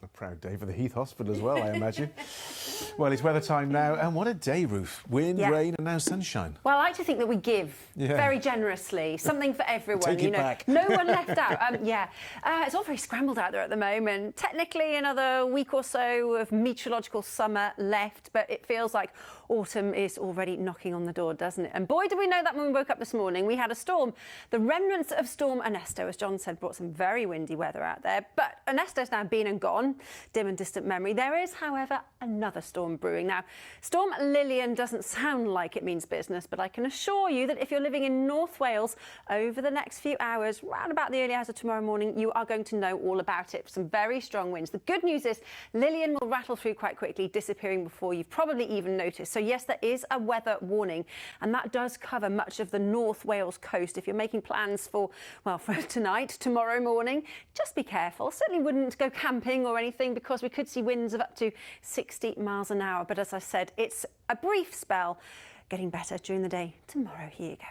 A proud day for the Heath Hospital as well, I imagine. Well, it's weather time now, and what a day, Ruth. Wind, rain, and now sunshine. Well, I like to think that we give very generously, something for everyone. Take it back. No one left out. It's all very scrambled out there at the moment. Technically, another week or so of meteorological summer left, but it feels like autumn is already knocking on the door, doesn't it? And boy, did we know that when we woke up this morning. We had a storm. The remnants of Storm Ernesto, as John said, brought some very windy weather out there. But Ernesto's now been and gone, dim and distant memory. There is, however, another storm brewing. Now, Storm Lilian doesn't sound like it means business, but I can assure you that if you're living in North Wales over the next few hours, round about the early hours of tomorrow morning, you are going to know all about it. Some very strong winds. The good news is Lilian will rattle through quite quickly, disappearing before you've probably even noticed. So yes, there is a weather warning, and that does cover much of the North Wales coast. If you're making plans for tonight, tomorrow morning, just be careful. Certainly wouldn't go camping or anything, because we could see winds of up to 60 miles an hour. But as I said, it's a brief spell, getting better during the day tomorrow. Here you go.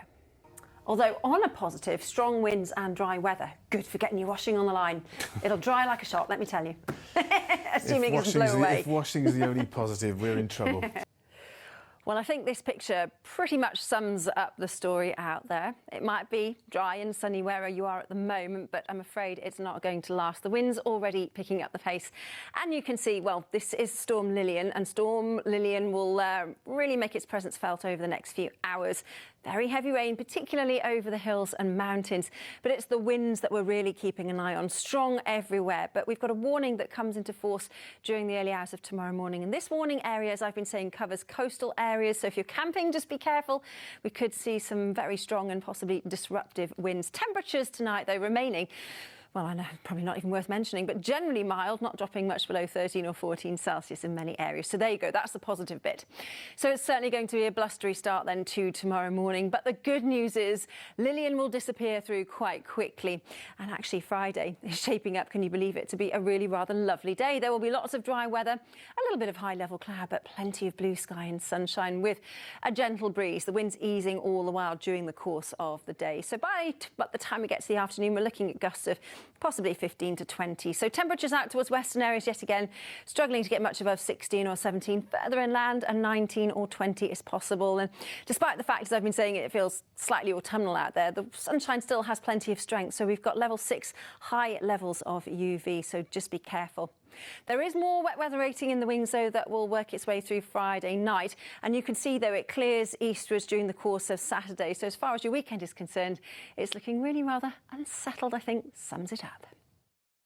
Although on a positive, strong winds and dry weather, good for getting your washing on the line. It'll dry like a shot, let me tell you. Assuming it doesn't blow away. If washing's the only positive, we're in trouble. Well, I think this picture pretty much sums up the story out there. It might be dry and sunny wherever you are at the moment, but I'm afraid it's not going to last. The wind's already picking up the pace, and you can see, well, this is Storm Lilian, and Storm Lilian will really make its presence felt over the next few hours. Very heavy rain, particularly over the hills and mountains, but it's the winds that we're really keeping an eye on. Strong everywhere, but we've got a warning that comes into force during the early hours of tomorrow morning. And this warning area, as I've been saying, covers coastal areas. So if you're camping, just be careful. We could see some very strong and possibly disruptive winds. Temperatures tonight, though, remaining, well, I know, probably not even worth mentioning, but generally mild, not dropping much below 13 or 14 Celsius in many areas. So there you go, that's the positive bit. So it's certainly going to be a blustery start then to tomorrow morning. But the good news is Lilian will disappear through quite quickly. And actually Friday is shaping up, can you believe it, to be a really rather lovely day. There will be lots of dry weather, a little bit of high level cloud, but plenty of blue sky and sunshine with a gentle breeze. The wind's easing all the while during the course of the day. So by the time we get to the afternoon, we're looking at gusts of possibly 15 to 20. So temperatures out towards western areas yet again, struggling to get much above 16 or 17. Further inland, and 19 or 20 is possible. And despite the fact, as I've been saying, it feels slightly autumnal out there, the sunshine still has plenty of strength. So we've got level 6 high levels of UV, so just be careful. There is more wet weather rating in the wings, though, that will work its way through Friday night. And you can see, though, it clears eastwards during the course of Saturday. So as far as your weekend is concerned, it's looking really rather unsettled, I think, sums it up.